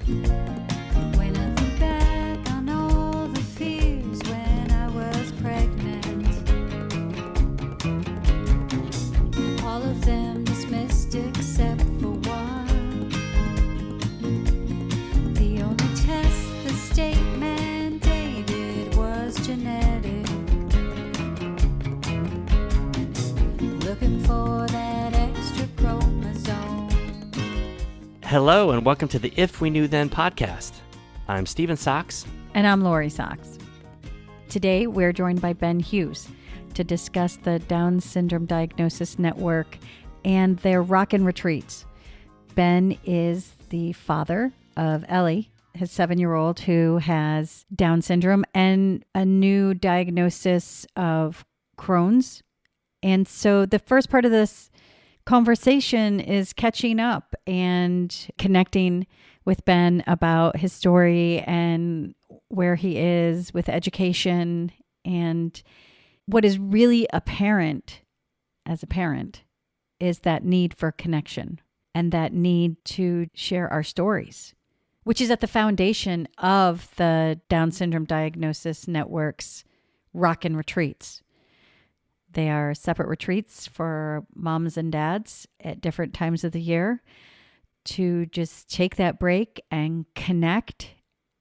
When I think back on all the fears when I was pregnant, all of them dismissed except for one. The only test the state mandated was genetic. Looking for that extra chromosome. Hello and welcome to the If We Knew Then podcast. I'm Steven Socks. And I'm Lori Socks. Today, we're joined by Ben Hughes to discuss the Down Syndrome Diagnosis Network and their Rockin Retreats. Ben is the father of Ellie, his 7-year-old who has Down syndrome and a new diagnosis of Crohn's. And so the first part of this conversation is catching up and connecting with Ben about his story and where he is with education. And what is really apparent as a parent is that need for connection and that need to share our stories, which is at the foundation of the Down Syndrome Diagnosis Network's Rockin Retreats. They are separate retreats for moms and dads at different times of the year to just take that break and connect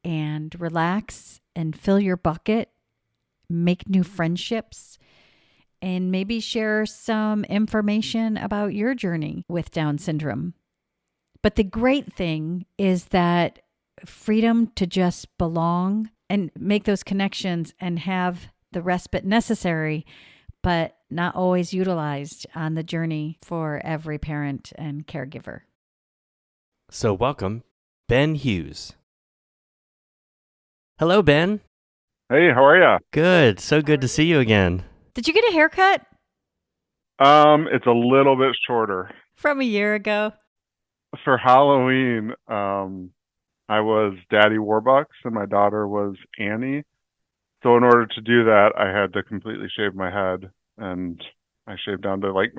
and relax and fill your bucket, make new friendships, and maybe share some information about your journey with Down syndrome. But the great thing is that freedom to just belong and make those connections and have the respite necessary, but not always utilized on the journey for every parent and caregiver. So welcome, Ben Hughes. Hello, Ben. Hey, how are ya? Good. So good to see you again. Did you get a haircut It's a little bit shorter. from a year ago? For Halloween, I was Daddy Warbucks and my daughter was Annie. So in order to do that, I had to completely shave my head, and I shaved down to like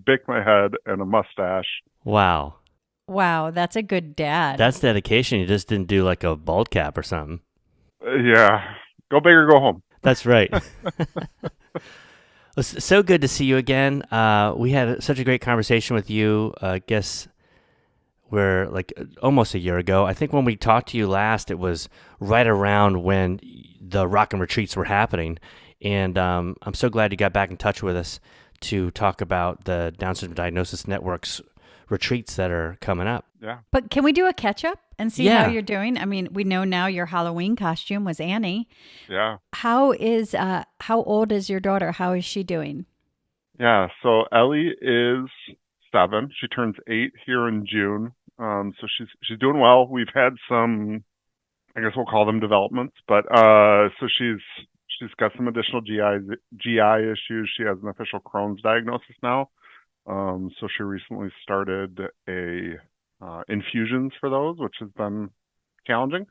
bick my head and a mustache. Wow. Wow, that's a good dad. That's dedication. You just didn't do like a bald cap or something. Yeah, go big or go home. That's right. It's so good to see you again. We had such a great conversation with you. I guess we're like almost a year ago. I think when we talked to you last, it was right around when the Rockin Retreats were happening. And I'm so glad you got back in touch with us to talk about the Down Syndrome Diagnosis Network's retreats that are coming up. Yeah. But can we do a catch up and see Yeah. how you're doing? I mean, we know now your Halloween costume was Annie. Yeah. How old is your daughter? How is she doing? Yeah. So Ellie is 7. She turns 8 here in June. So she's doing well. We've had some, I guess we'll call them developments, but so she's got some additional GI issues. She has an official Crohn's diagnosis now. So she recently started infusions for those, which has been challenging.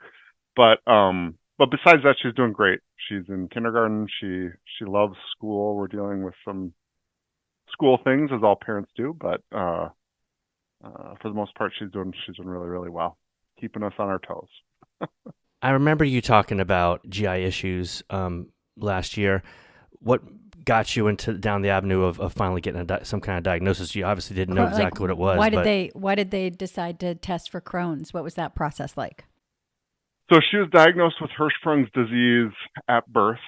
But besides that, she's doing great. She's in kindergarten. She loves school. We're dealing with some school things, as all parents do, but for the most part, she's doing really, really well, keeping us on our toes. I remember you talking about GI issues last year. What got you down the avenue of finally getting some kind of diagnosis? You obviously didn't know exactly what it was. Why did they decide to test for Crohn's? What was that process like? So she was diagnosed with Hirschsprung's disease at birth,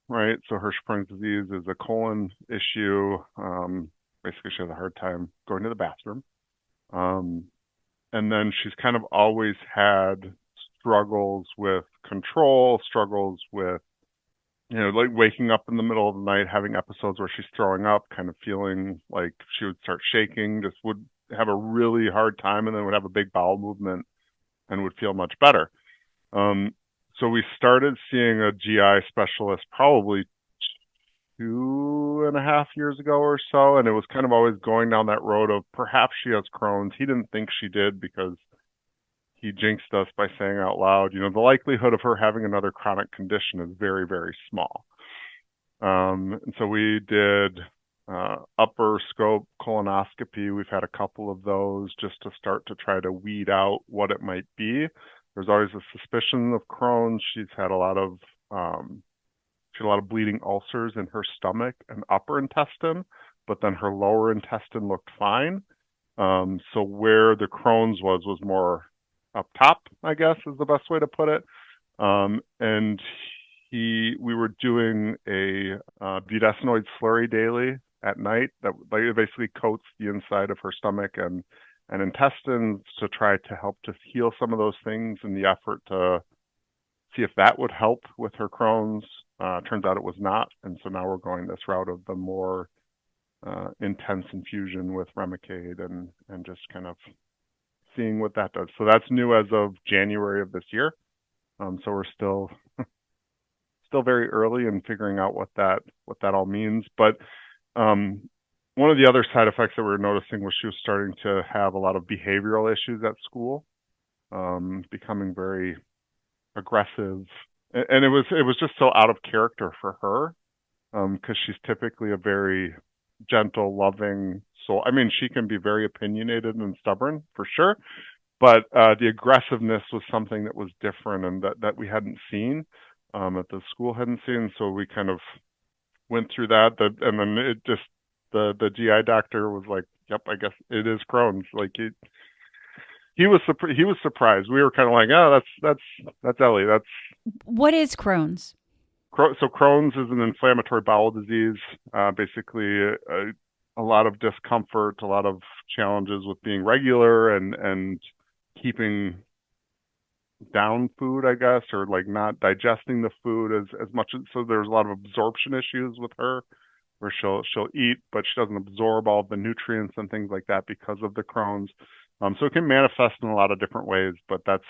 right? So Hirschsprung's disease is a colon issue. Basically, she has a hard time going to the bathroom. And then she's kind of always had struggles with control, struggles with, like waking up in the middle of the night, having episodes where she's throwing up, kind of feeling like she would start shaking, just would have a really hard time, and then would have a big bowel movement and would feel much better. So we started seeing a GI specialist probably 2.5 years ago or so, and it was kind of always going down that road of perhaps she has Crohn's. He didn't think she did because he jinxed us by saying out loud, the likelihood of her having another chronic condition is very, very small. And so we did upper scope colonoscopy. We've had a couple of those just to start to try to weed out what it might be. there's always a suspicion of Crohn's. She's had a lot of she had a lot of bleeding ulcers in her stomach and upper intestine, but then her lower intestine looked fine. So where the Crohn's was more up top, I guess is the best way to put it. And we were doing a budesonide slurry daily at night that like, basically coats the inside of her stomach and intestines to try to help to heal some of those things in the effort to see if that would help with her Crohn's. Turns out it was not, and so now we're going this route of the more intense infusion with Remicade and just kind of seeing what that does. So that's new as of January of this year. So we're still very early in figuring out what that all means. But one of the other side effects that we were noticing was she was starting to have a lot of behavioral issues at school, becoming very aggressive, and it was just so out of character for her, because she's typically a very gentle, loving soul. I mean, she can be very opinionated and stubborn for sure, but the aggressiveness was something that was different and that we hadn't seen, that the school hadn't seen. So we kind of went through that, and then it just the GI doctor was like, "Yep, I guess it is Crohn's." Like he was surprised. We were kind of like, "Oh, that's Ellie. That's." What is Crohn's? So Crohn's is an inflammatory bowel disease. Basically, a lot of discomfort, a lot of challenges with being regular and keeping down food, I guess, or like not digesting the food as much. So there's a lot of absorption issues with her, where she'll eat, but she doesn't absorb all the nutrients and things like that because of the Crohn's. So it can manifest in a lot of different ways, but that's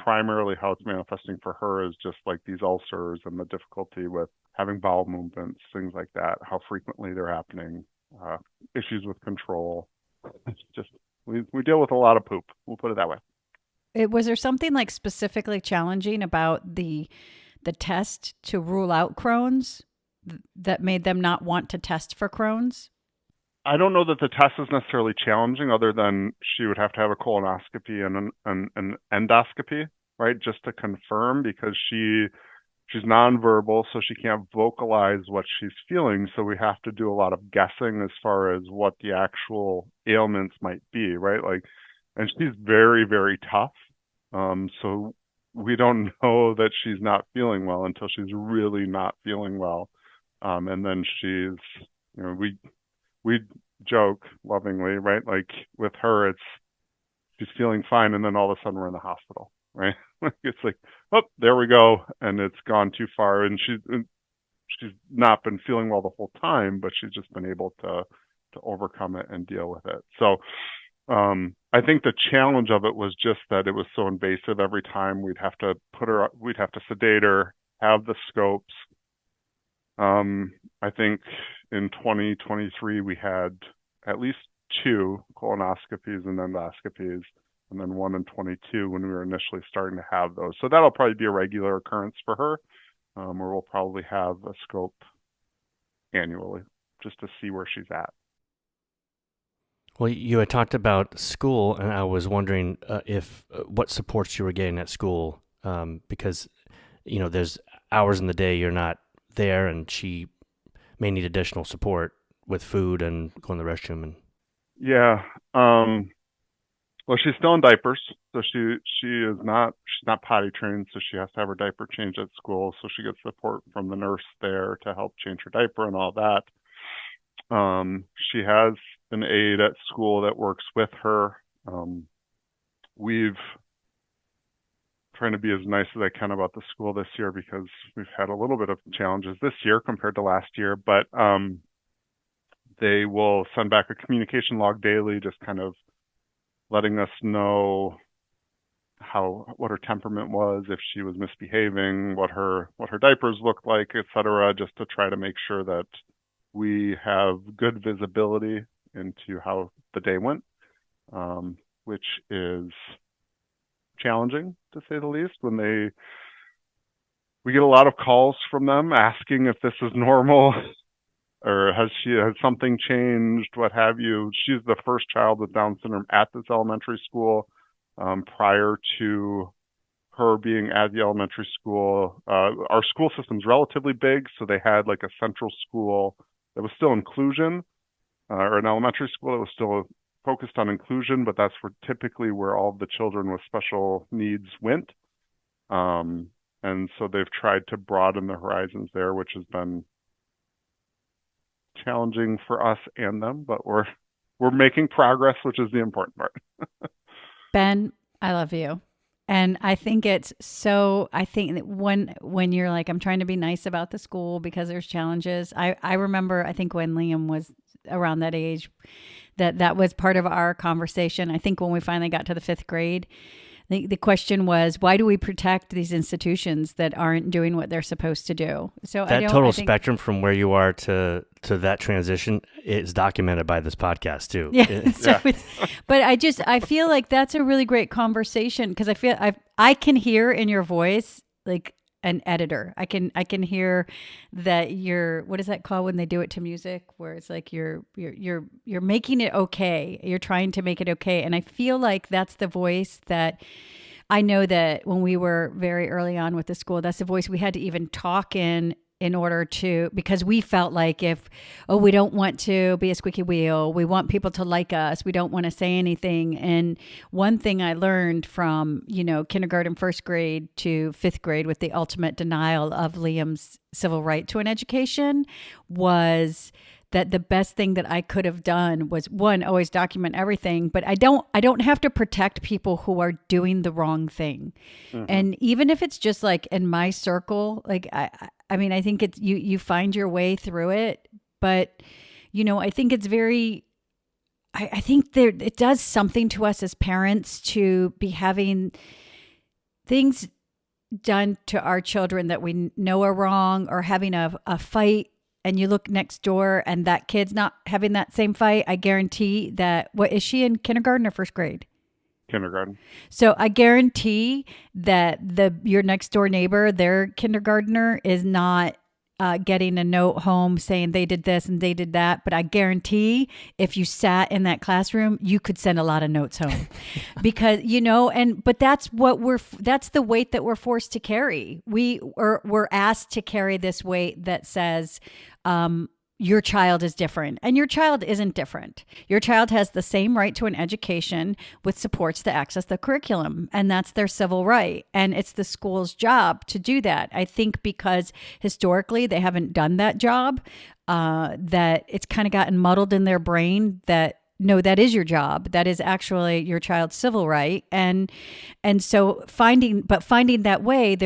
primarily how it's manifesting for her, is just like these ulcers and the difficulty with having bowel movements, things like that, how frequently they're happening, issues with control. It's just we deal with a lot of poop. We'll put it that way. Was there something like specifically challenging about the test to rule out Crohn's that made them not want to test for Crohn's? I don't know that the test is necessarily challenging, other than she would have to have a colonoscopy and an endoscopy, right, just to confirm, because she's nonverbal, so she can't vocalize what she's feeling. So we have to do a lot of guessing as far as what the actual ailments might be, right? Like, and she's very, very tough. So we don't know that she's not feeling well until she's really not feeling well. And then she's, we joke lovingly, right? Like with her, she's feeling fine, and then all of a sudden we're in the hospital, right? It's like, oh, there we go, and it's gone too far, and she's not been feeling well the whole time, but she's just been able to overcome it and deal with it. So I think the challenge of it was just that it was so invasive. Every time we'd have to sedate her, have the scopes. I think in 2023 we had at least 2 colonoscopies and endoscopies, and then 1 in 22 when we were initially starting to have those. So that'll probably be a regular occurrence for her, where we'll probably have a scope annually just to see where she's at. Well, you had talked about school, and I was wondering if what supports you were getting at school, because there's hours in the day you're not there, and she may need additional support with food and going to the restroom. And yeah, well, she's still in diapers, so she's not potty trained, so she has to have her diaper changed at school. So she gets support from the nurse there to help change her diaper and all that. She has an aide at school that works with her. We've trying to be as nice as I can about the school this year, because we've had a little bit of challenges this year compared to last year, but they will send back a communication log daily, just kind of letting us know what her temperament was, if she was misbehaving, what her diapers looked like, etc., just to try to make sure that we have good visibility into how the day went, which is challenging, to say the least. We get a lot of calls from them asking if this is normal, or has something changed, what have you. She's the first child with Down syndrome at this elementary school. Prior to her being at the elementary school, our school system's relatively big, so they had like a central school that was still inclusion, or an elementary school that was still focused on inclusion, but that's typically where all of the children with special needs went. And so they've tried to broaden the horizons there, which has been challenging for us and them, but we're making progress, which is the important part. Ben, I love you. And I think it's so, I think that when you're like, I'm trying to be nice about the school because there's challenges. I remember, I think when Liam was around that age, that was part of our conversation. I think when we finally got to the 5th grade, the question was, why do we protect these institutions that aren't doing what they're supposed to do? So that total spectrum from where you are to that transition is documented by this podcast too. Yeah. But I feel like that's a really great conversation because I can hear in your voice like an editor. I can hear that you're, what is that called when they do it to music, where it's like you're making it okay. You're trying to make it okay. And I feel like that's the voice that I know that when we were very early on with the school, that's the voice we had to even talk in order to, because we felt like we don't want to be a squeaky wheel. We want people to like us. We don't want to say anything. And one thing I learned from, kindergarten, 1st grade to 5th grade with the ultimate denial of Liam's civil right to an education was that the best thing that I could have done was, one, always document everything, but I don't have to protect people who are doing the wrong thing. Mm-hmm. And even if it's just like in my circle, like I mean, I think it's you find your way through it, but I think it's very, I think it does something to us as parents to be having things done to our children that we know are wrong, or having a fight and you look next door and that kid's not having that same fight. I guarantee that, what is she in kindergarten or 1st grade? Kindergarten. So I guarantee that your next door neighbor, their kindergartner, is not getting a note home saying they did this and they did that. But I guarantee if you sat in that classroom, you could send a lot of notes home because, but that's that's the weight that we're forced to carry. We're asked to carry this weight that says, your child is different, and your child isn't different. Your child has the same right to an education with supports to access the curriculum, and that's their civil right. And it's the school's job to do that. I think because historically they haven't done that job, that it's kind of gotten muddled in their brain that, no, that is your job. That is actually your child's civil right. And so finding that way,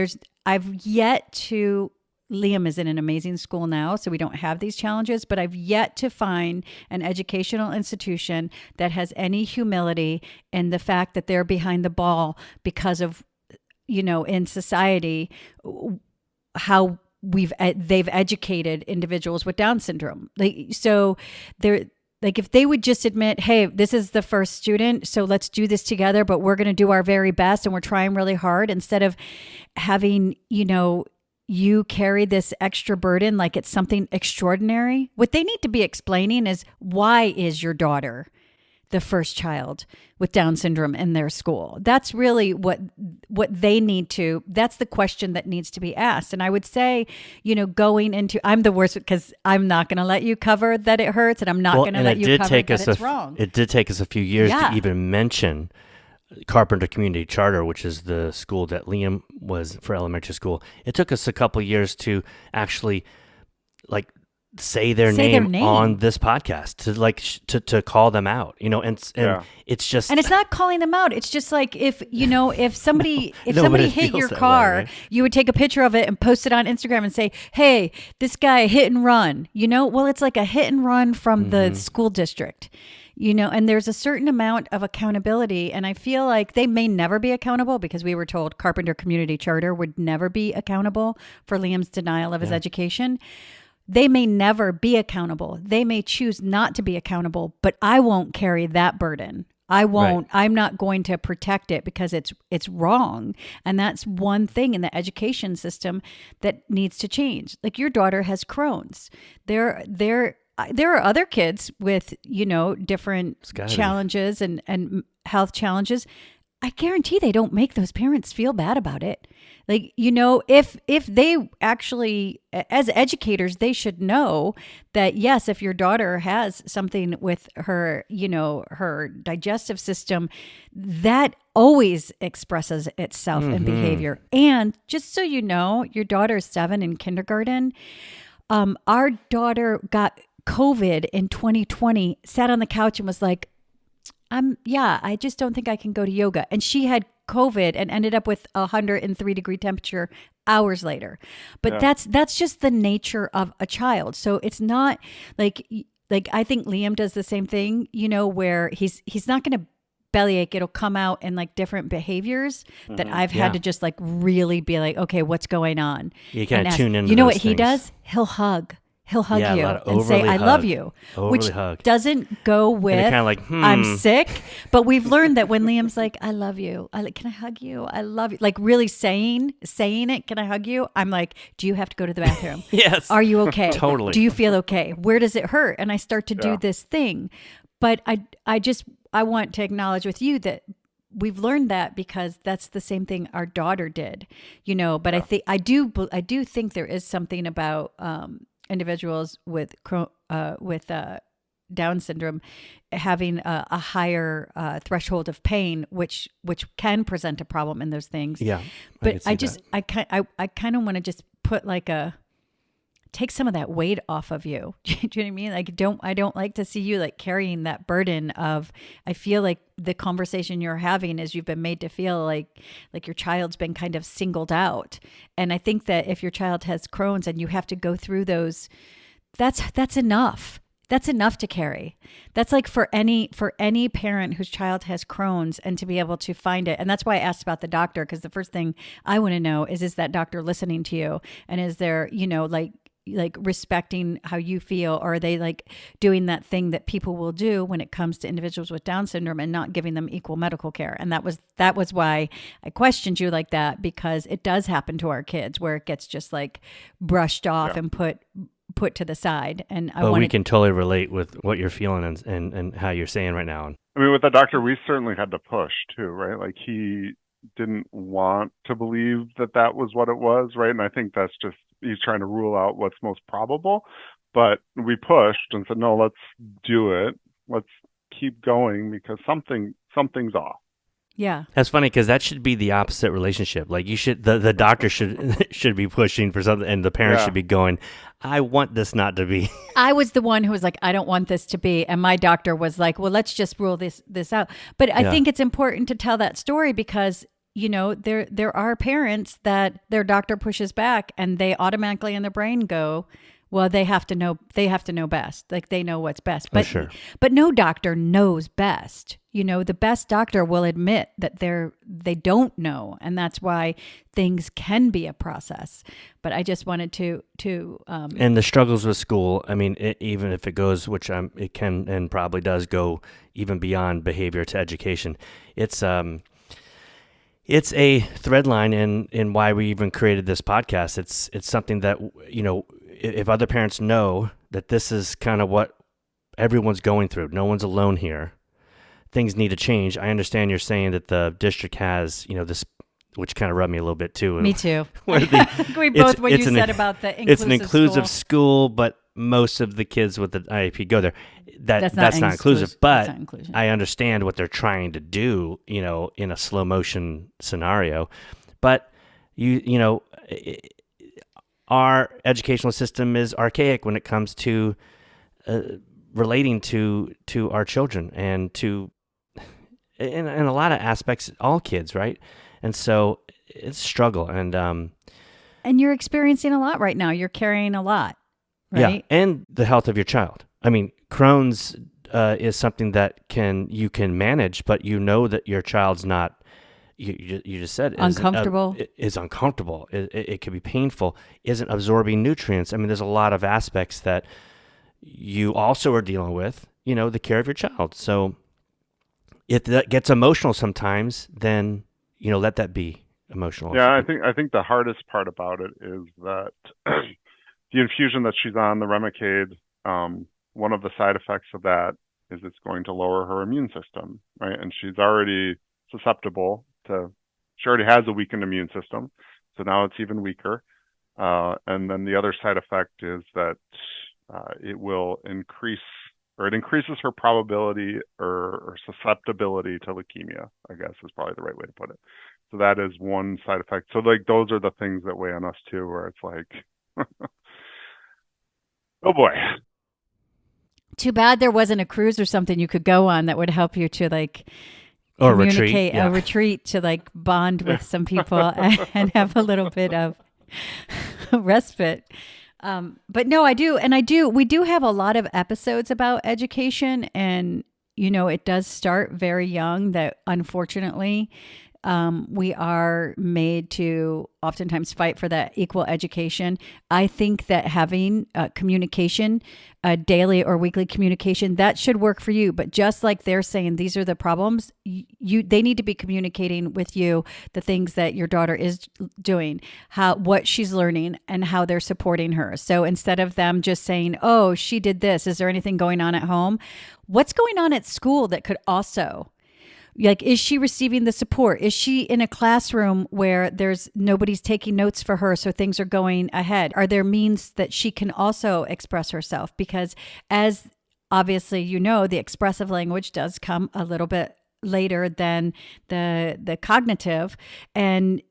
I've yet to, Liam is in an amazing school now, so we don't have these challenges, but I've yet to find an educational institution that has any humility in the fact that they're behind the ball because of, in society, how they've educated individuals with Down syndrome. So they're like, if they would just admit, hey, this is the first student, so let's do this together, but we're going to do our very best and we're trying really hard, instead of having, you carry this extra burden like it's something extraordinary. What they need to be explaining is, why is your daughter the first child with Down syndrome in their school? That's really what they need to, that's the question that needs to be asked. And I would say, going into, I'm the worst because I'm not going to let you cover that it hurts, and I'm not going to let you cover that it's wrong. It did take us a few years to even mention Carpenter Community Charter, which is the school that Liam was for elementary school. It took us a couple years to actually say their name on this podcast, to call them out, and it's just, and it's not calling them out. It's just like, if somebody hit your car, right? You would take a picture of it and post it on Instagram and say, hey, this guy hit and run, well, it's like a hit and run from the school district. And there's a certain amount of accountability, and I feel like they may never be accountable, because we were told Carpenter Community Charter would never be accountable for Liam's denial of his education. They may never be accountable. They may choose not to be accountable, but I won't carry that burden. I won't. Right. I'm not going to protect it because it's wrong. And that's one thing in the education system that needs to change. Like, your daughter has Crohn's. There are other kids with, different challenges and health challenges. I guarantee they don't make those parents feel bad about it. Like, if they actually, as educators, they should know that, yes, if your daughter has something with her, her digestive system, that always expresses itself in behavior. And just so you know, your daughter's 7 in kindergarten. Our daughter got COVID in 2020, sat on the couch and was like, I just don't think I can go to yoga. And she had COVID and ended up with 103-degree temperature hours later. But that's just the nature of a child. So it's not like I think Liam does the same thing, where he's not going to bellyache. It'll come out in like different behaviors that I've had to just like really be like, okay, what's going on? You kind of tune into You know those what he things. does? He'll hug you a lot of and say, overly I love hug. you, Overly which hug. doesn't go with, kind of like, I'm sick. But we've learned that when Liam's like, I love you, can I hug you? I love you. Like really saying it, can I hug you? I'm like, do you have to go to the bathroom? Yes. Are you okay? Totally. Do you feel okay? Where does it hurt? And I start to do this thing. But I want to acknowledge with you that we've learned that because that's the same thing our daughter did, but I do think there is something about, individuals with Down syndrome having a higher threshold of pain, which can present a problem in those things. Yeah, but I kind of want to just put like take some of that weight off of you. Do you know what I mean? Like, I don't like to see you like carrying that burden of, I feel like the conversation you're having is you've been made to feel like your child's been kind of singled out. And I think that if your child has Crohn's and you have to go through those, that's enough. That's enough to carry. That's like for any parent whose child has Crohn's and to be able to find it. And that's why I asked about the doctor, because the first thing I want to know is that doctor listening to you? And is there, like respecting how you feel, or are they like doing that thing that people will do when it comes to individuals with Down syndrome and not giving them equal medical care? And that was why I questioned you like that, because it does happen to our kids where it gets just like brushed off and put to the side. And we can totally relate with what you're feeling and how you're saying right now. I mean, with the doctor, we certainly had to push too, right? Like he didn't want to believe that was what it was, right? And I think that's just, he's trying to rule out what's most probable. But we pushed and said, no, let's do it. Let's keep going because something's off. Yeah. That's funny because that should be the opposite relationship. Like the doctor should be pushing for something and the parent should be going, I want this not to be. I was the one who was like, I don't want this to be. And my doctor was like, well, let's just rule this out. But I think it's important to tell that story because, there are parents that their doctor pushes back and they automatically in their brain go, well, they have to know best. Like they know what's best. But sure. But no doctor knows best. The best doctor will admit that they don't know, and that's why things can be a process. But I just wanted to and the struggles with school. I mean, even if it goes, which it can and probably does go even beyond behavior to education. It's a thread line in why we even created this podcast. It's something that if other parents know that this is kind of what everyone's going through, no one's alone here. Things need to change. I understand you're saying that the district has, this, which kind of rubbed me a little bit too. Me too. We both, what you said about the inclusive it's an inclusive school, but most of the kids with the IEP go there. That's not inclusive, but not inclusion. I understand what they're trying to do, in a slow motion scenario. But our educational system is archaic when it comes to relating to our children and to in a lot of aspects, all kids, right? And so it's a struggle. And you're experiencing a lot right now. You're carrying a lot, right? Yeah, and the health of your child. I mean, Crohn's is something that you can manage, but that your child's not. You just said uncomfortable. Is uncomfortable. It can be painful. Isn't absorbing nutrients. I mean, there's a lot of aspects that you also are dealing with. The care of your child. So if that gets emotional sometimes, then let that be emotional. Yeah, I think the hardest part about it is that the infusion that she's on, the Remicade, one of the side effects of that is it's going to lower her immune system, right? And she's already susceptible to. She already has a weakened immune system, so now it's even weaker. And then the other side effect is that it will increase, or it increases her probability or susceptibility to leukemia, I guess is probably the right way to put it. So that is one side effect. So like those are the things that weigh on us too, where it's like, oh boy. Too bad there wasn't a cruise or something you could go on that would help you to like Or communicate retreat, a retreat to like bond with some people and have a little bit of respite. But no, I do. And we do have a lot of episodes about education, and, it does start very young that unfortunately, we are made to oftentimes fight for that equal education. I think that having communication, daily or weekly communication, that should work for you. But just like they're saying, these are the problems, they need to be communicating with you the things that your daughter is doing, what she's learning, and how they're supporting her. So instead of them just saying, oh, she did this, is there anything going on at home? What's going on at school that could also, like, is she receiving the support? Is she in a classroom where nobody's taking notes for her, so things are going ahead? Are there means that she can also express herself? Because as obviously, the expressive language does come a little bit later than the cognitive. And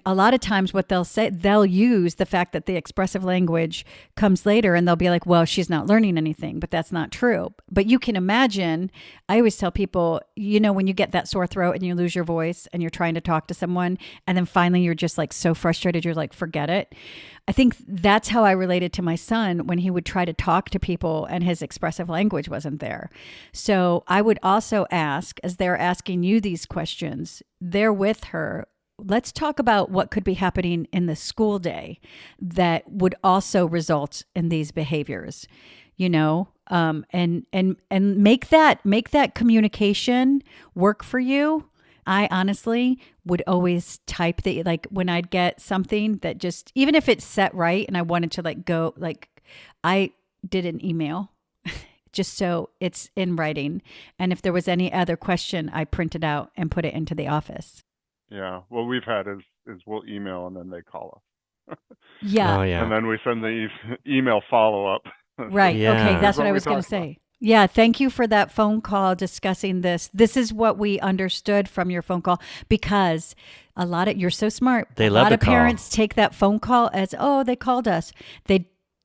a lot of times what they'll say, they'll use the fact that the expressive language comes later, and they'll be like, well, she's not learning anything, but that's not true. But you can imagine, I always tell people, when you get that sore throat and you lose your voice and you're trying to talk to someone, and then finally you're just like so frustrated, you're like, forget it. I think that's how I related to my son when he would try to talk to people and his expressive language wasn't there. So I would also ask, as they're asking you these questions, they're with her, let's talk about what could be happening in the school day that would also result in these behaviors, and make that communication work for you. I honestly would always type when I'd get something that just, even if it's set right and I wanted to go, I did an email just so it's in writing. And if there was any other question, I printed out and put it into the office. Yeah. What we've had is we'll email and then they call us. Yeah. Oh, yeah. And then we send the email follow-up. Right. Yeah. Okay. That's what I was going to talked about. say. Yeah. Thank you for that phone call discussing this. This is what we understood from your phone call, because you're so smart. They a love lot the of call. parents take that phone call as, oh, they called us.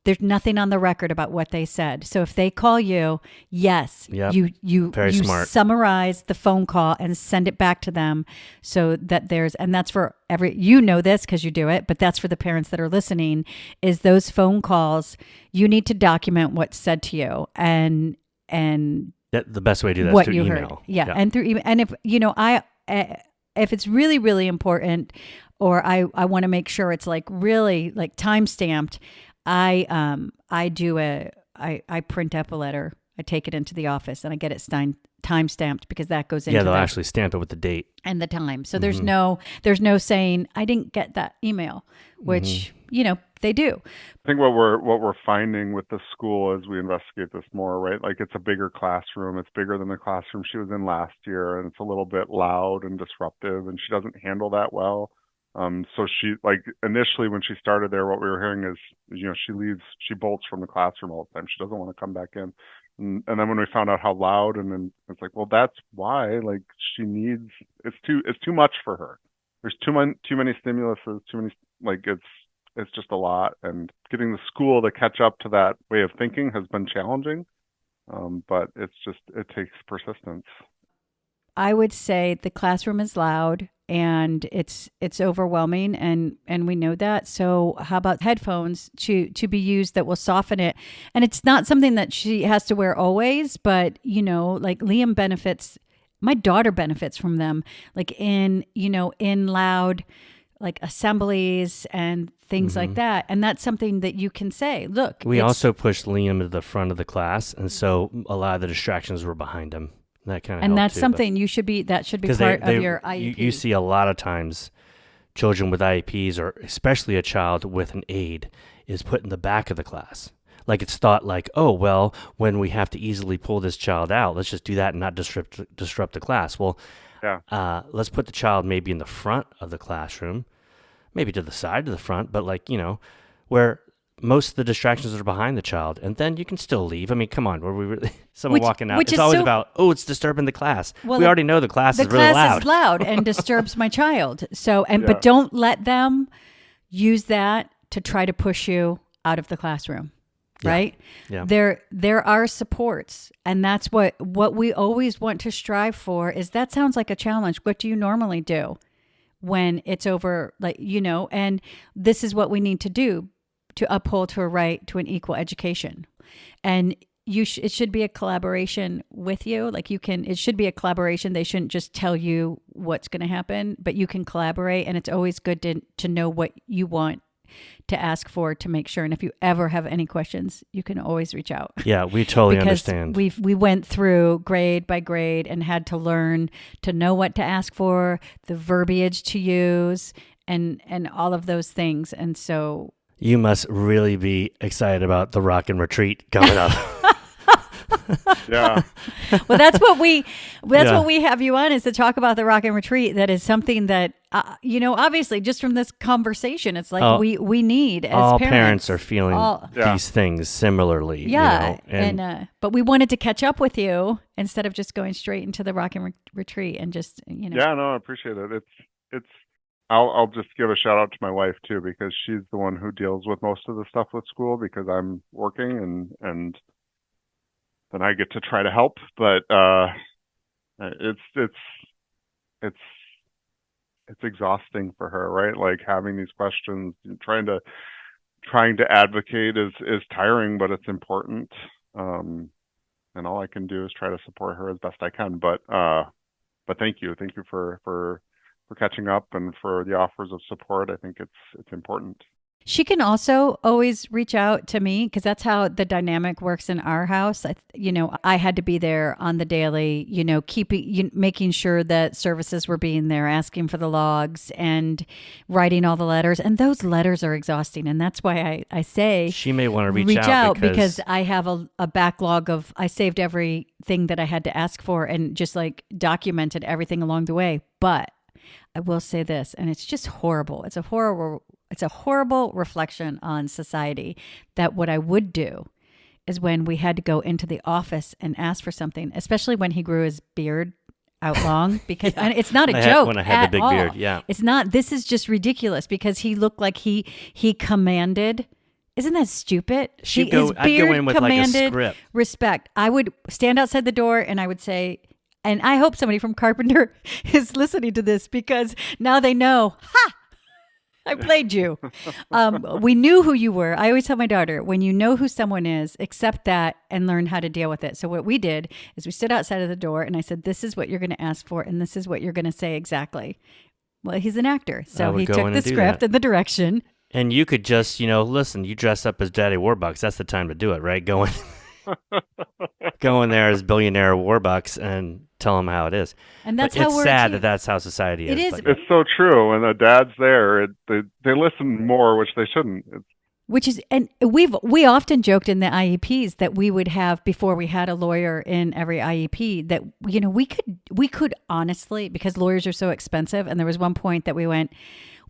There's nothing on the record about what they said. So if they call you, yes, Yep. you Very smart. summarize the phone call and send it back to them, so that and that's for this because you do it, but that's for the parents that are listening, is those phone calls, you need to document what's said to you and The best way to do that is what through you email. heard. Yeah. And through email. And if it's really, really important, or I want to make sure it's really time stamped, I print up a letter. I take it into the office and I get it time stamped, because that goes into they'll actually stamp it with the date and the time. So there's no saying I didn't get that email, which they do. I think what we're finding with the school as we investigate this more, right? Like, it's a bigger classroom. It's bigger than the classroom she was in last year, and it's a little bit loud and disruptive, and she doesn't handle that well. So she, initially when she started there, what we were hearing is, she bolts from the classroom all the time. She doesn't want to come back in. And then when we found out how loud, and then it's like, well, that's why, she needs, it's too much for her. There's too many stimuluses, too many, it's just a lot. And getting the school to catch up to that way of thinking has been challenging. But it takes persistence. I would say the classroom is loud and it's overwhelming, and we know that. So how about headphones to be used that will soften it? And it's not something that she has to wear always, but Liam benefits, my daughter benefits from them, in loud assemblies and things like that. And that's something that you can say, look. We also pushed Liam to the front of the class, and so a lot of the distractions were behind him. That kind of and that's too, something that should be part of your IEP. You see a lot of times children with IEPs, or especially a child with an aid, is put in the back of the class. It's thought oh, well, when we have to easily pull this child out, let's just do that and not disrupt the class. Well, Yeah. Let's put the child maybe in the front of the classroom, maybe to the side of the front, but like, where most of the distractions are behind the child, and then you can still leave. I mean, come on, were we really someone walking out? Which It's is always so- about, it's disturbing the class. Well, we already know the class the is really class loud. is loud and disturbs my child. So, Yeah. but don't let them use that to try to push you out of the classroom. Yeah. Right? Yeah. There are supports, and that's what we always want to strive for. Is that sounds like a challenge. What do you normally do when it's over? And this is what we need to do to uphold to a right to an equal education. And it should be a collaboration with you. It should be a collaboration. They shouldn't just tell you what's going to happen, but you can collaborate. And it's always good to know what you want to ask for, to make sure. And if you ever have any questions, you can always reach out. Yeah, we totally Because understand. we went through grade by grade and had to learn to know what to ask for, the verbiage to use, and all of those things. And so You must really be excited about the Rockin Retreat coming up. Yeah. well, that's what we Yeah. what we have you on, is to talk about the Rockin Retreat. That is something that obviously just from this conversation, it's like we need as All parents. parents are feeling Yeah. these things similarly. Yeah, and but we wanted to catch up with you instead of just going straight into the Rockin Retreat and just Yeah, no, I appreciate it. It's I'll just give a shout out to my wife too, because she's the one who deals with most of the stuff with school, because I'm working and then I get to try to help, but it's exhausting for her, right? Like having these questions, trying to advocate is tiring, but it's important. And all I can do is try to support her as best I can. But thank you for catching up and for the offers of support. I think it's important. She can also always reach out to me, because that's how the dynamic works in our house. I had to be there on the daily, making sure that services were being there, asking for the logs and writing all the letters. And those letters are exhausting. And that's why I say she may want to reach out because I have a backlog of, I saved everything that I had to ask for and just documented everything along the way. But I will say this, and it's just horrible. It's a horrible reflection on society, that what I would do is when we had to go into the office and ask for something, especially when he grew his beard out long, because and it's not a joke. When I had the big all. beard, yeah. It's not, this is just ridiculous, because he looked like he commanded. Isn't that stupid? I'd go in with like a script. Respect. I would stand outside the door and I would say, and I hope somebody from Carpenter is listening to this, because now they know, I played you. We knew who you were. I always tell my daughter, when you know who someone is, accept that and learn how to deal with it. So what we did is we stood outside of the door and I said, this is what you're going to ask for. And this is what you're going to say exactly. Well, he's an actor. So he took the script and the direction. And you could just, listen, you dress up as Daddy Warbucks. That's the time to do it, right? Go in there as billionaire Warbucks and tell them how it is. And that's but how it's we're sad that that's how society is. It is. But It's so true. When a dad's there, they listen more, which they shouldn't. Which is, and we often joked in the IEPs that we would have, before we had a lawyer in every IEP, that we could honestly, because lawyers are so expensive, and there was one point that we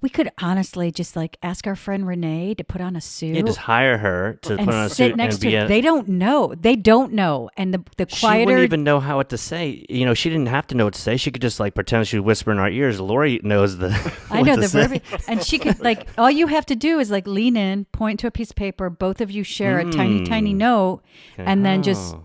could honestly just ask our friend Renee to put on a suit. you just hire her to and put on a sit suit next and to be her. They don't know. And the She quieter. wouldn't even know how what to say. She didn't have to know what to say. She could just pretend she would whisper in our ears. Lori knows the. I know the verbiage, and she could all you have to do is lean in, point to a piece of paper. Both of you share a tiny note, and then just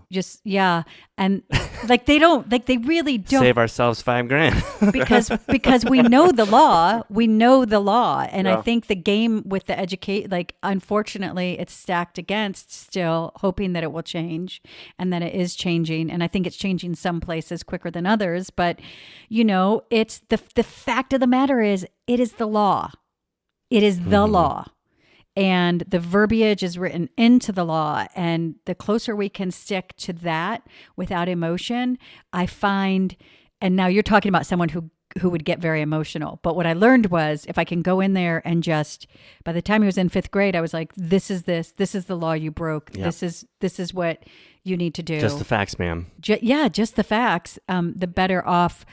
yeah, and they don't they really don't Save ourselves $5,000 because we know the law. We know the law, and Yeah. I think the game with the unfortunately, it's stacked against still hoping that it will change, and that it is changing, and I think it's changing some places quicker than others. But it's the fact of the matter is, it is the law. It is the law. And the verbiage is written into the law. And the closer we can stick to that without emotion, I find, and now you're talking about someone who would get very emotional. But what I learned was, if I can go in there and just, by the time he was in 5th grade, I was like, this is the law you broke. Yep. This is what you need to do. Just the facts, ma'am. Just the facts. The better off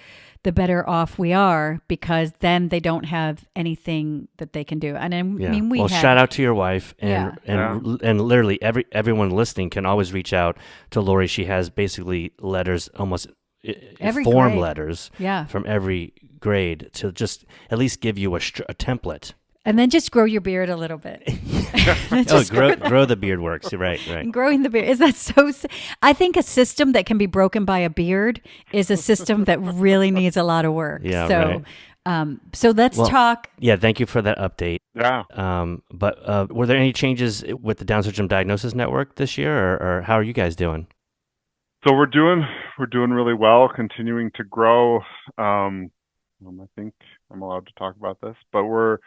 the better off we are, because then they don't have anything that they can do. And I mean, well, had, shout out to your wife, and Yeah. and literally everyone listening can always reach out to Lori. She has basically letters, almost Every form grade. letters Yeah. from every grade to just at least give you a template. And then just grow your beard a little bit. Grow the beard works. Right. And growing the beard, is that so? I think a system that can be broken by a beard is a system that really needs a lot of work. Yeah, So, right. So let's talk. Yeah, thank you for that update. Yeah. But were there any changes with the Down Syndrome Diagnosis Network this year, or how are you guys doing? So we're doing really well, continuing to grow. I think I'm allowed to talk about this, but we're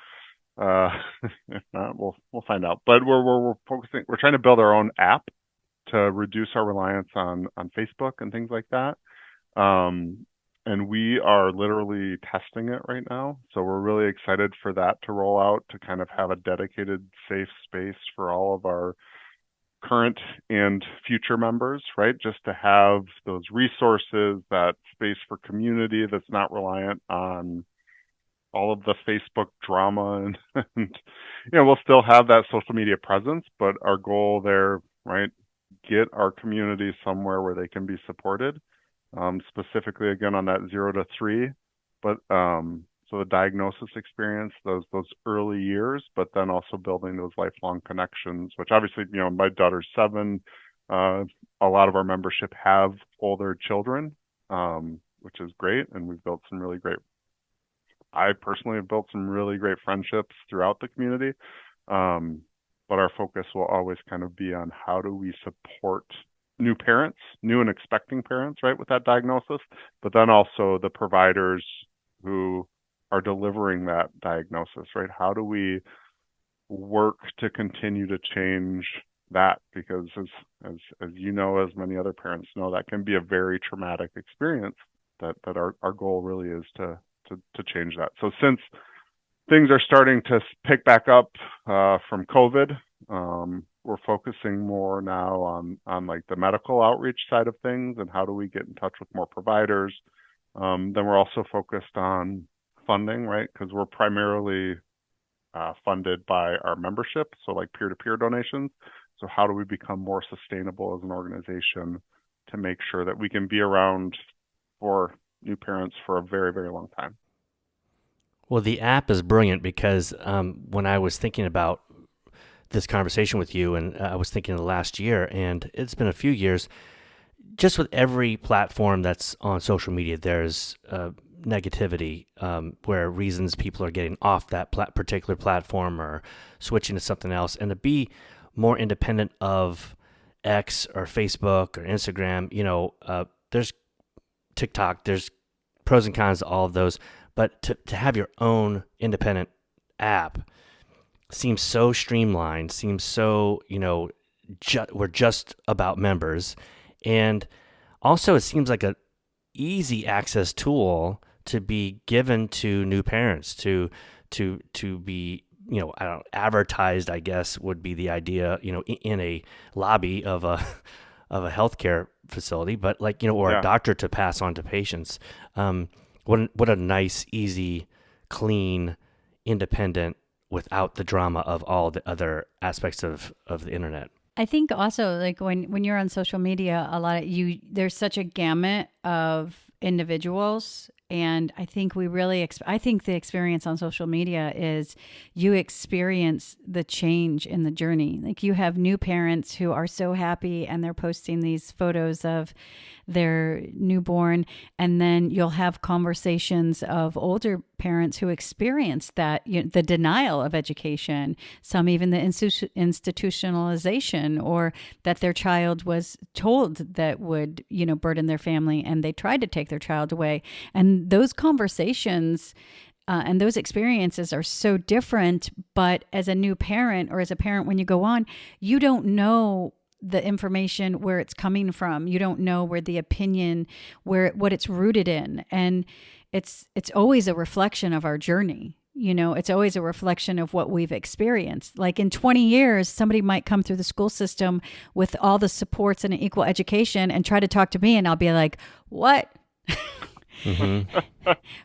if not, we'll find out. But we're focusing. We're trying to build our own app to reduce our reliance on Facebook and things like that. And we are literally testing it right now. So we're really excited for that to roll out, to kind of have a dedicated, safe space for all of our current and future members, right? Just to have those resources, that space for community that's not reliant on all of the Facebook drama, and we'll still have that social media presence, but our goal there, right, get our community somewhere where they can be supported, specifically again on that 0 to 3, but so the diagnosis experience, those early years, but then also building those lifelong connections, which obviously, my daughter's 7, a lot of our membership have older children, which is great, and we've built some really great I personally have built some really great friendships throughout the community, but our focus will always kind of be on how do we support new parents, new and expecting parents, right, with that diagnosis, but then also the providers who are delivering that diagnosis, right? How do we work to continue to change that? Because as you know, as many other parents know, that can be a very traumatic experience. That our goal really is to change that. So since things are starting to pick back up from COVID, we're focusing more now on like the medical outreach side of things and how do we get in touch with more providers. Then we're also focused on funding, right? Because we're primarily funded by our membership, so like peer-to-peer donations. So how do we become more sustainable as an organization to make sure that we can be around for new parents for a very, very long time? Well, the app is brilliant because when I was thinking about this conversation with you, and I was thinking of the last year, and it's been a few years, just with every platform that's on social media, there's negativity where reasons people are getting off that particular platform or switching to something else. And to be more independent of X or Facebook or Instagram, there's TikTok, there's pros and cons to all of those, but to have your own independent app seems so streamlined, seems so, we're just about members. And also it seems like a easy access tool to be given to new parents, to be, advertised, I guess would be the idea, in a lobby of a healthcare facility, but or a doctor to pass on to patients. What a nice, easy, clean, independent, without the drama of all the other aspects of the internet. I think also, like when you're on social media, there's such a gamut of individuals, and I think I think the experience on social media is you experience the change in the journey. Like you have new parents who are so happy and they're posting these photos of their newborn, and then you'll have conversations of older parents who experience that, the denial of education, some even the institutionalization, or that their child was told that would, burden their family, and they tried to take their child away. And those conversations and those experiences are so different. But as a new parent, or as a parent, when you go on, you don't know the information, where it's coming from. You don't know where the opinion, what it's rooted in. And it's always a reflection of our journey. It's always a reflection of what we've experienced. Like in 20 years, somebody might come through the school system with all the supports and an equal education and try to talk to me, and I'll be like, what?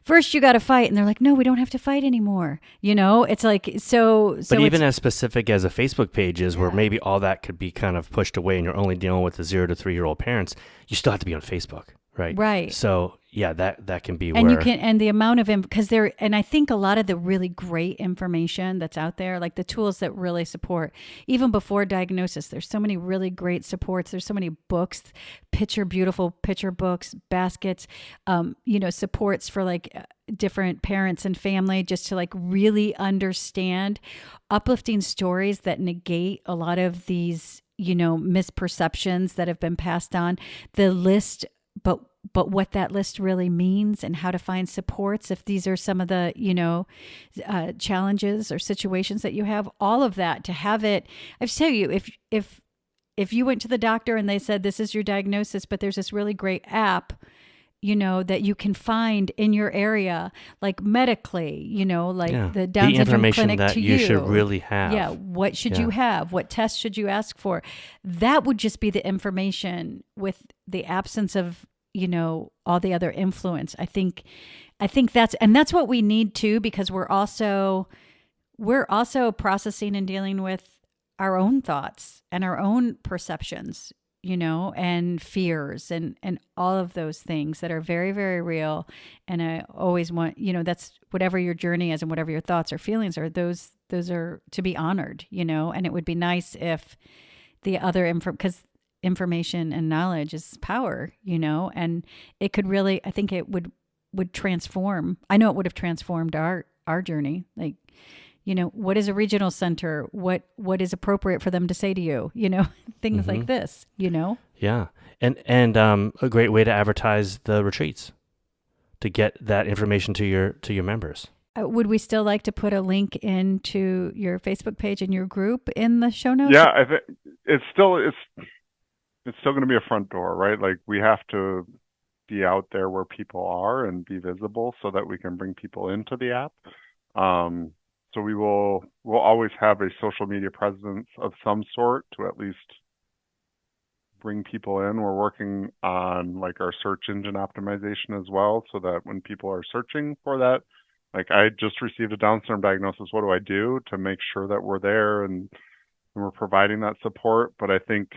First, you got to fight, and they're like, "No, we don't have to fight anymore." It's like so. But even it's, as specific as a Facebook page is, where maybe all that could be kind of pushed away, and you're only dealing with the 0 to 3-year-old parents, you still have to be on Facebook, right? Right. So yeah, that can be and where you can, and the amount of because there, and I think a lot of the really great information that's out there, like the tools that really support even before diagnosis, there's so many really great supports. There's so many books, beautiful picture books, baskets, supports for like different parents and family, just to like really understand uplifting stories that negate a lot of these misperceptions that have been passed on. The list, but what that list really means and how to find supports if these are some of the challenges or situations that you have, all of that, to have it. I tell you, if you went to the doctor and they said this is your diagnosis, but there's this really great app that you can find in your area, like medically, the Down the syndrome information clinic that to you should really have. Yeah. What should you have? What tests should you ask for? That would just be the information with the absence of, all the other influence. I think that's what we need too, because we're also processing and dealing with our own thoughts and our own perceptions, and fears and all of those things that are very, very real. And I always want, that's whatever your journey is and whatever your thoughts or feelings are, those are to be honored, and it would be nice if the other because information and knowledge is power, and it could really, I think it would transform. I know it would have transformed our journey. Like, what is a regional center? What is appropriate for them to say to you? Things like this. Yeah, and a great way to advertise the retreats, to get that information to your members. Would we still like to put a link into your Facebook page and your group in the show notes? Yeah, I think it's still going to be a front door, right? Like, we have to be out there where people are and be visible so that we can bring people into the app. So we'll always have a social media presence of some sort to at least bring people in. We're working on like our search engine optimization as well, so that when people are searching for that, like, I just received a Down syndrome diagnosis, what do I do to make sure that we're there and we're providing that support? But I think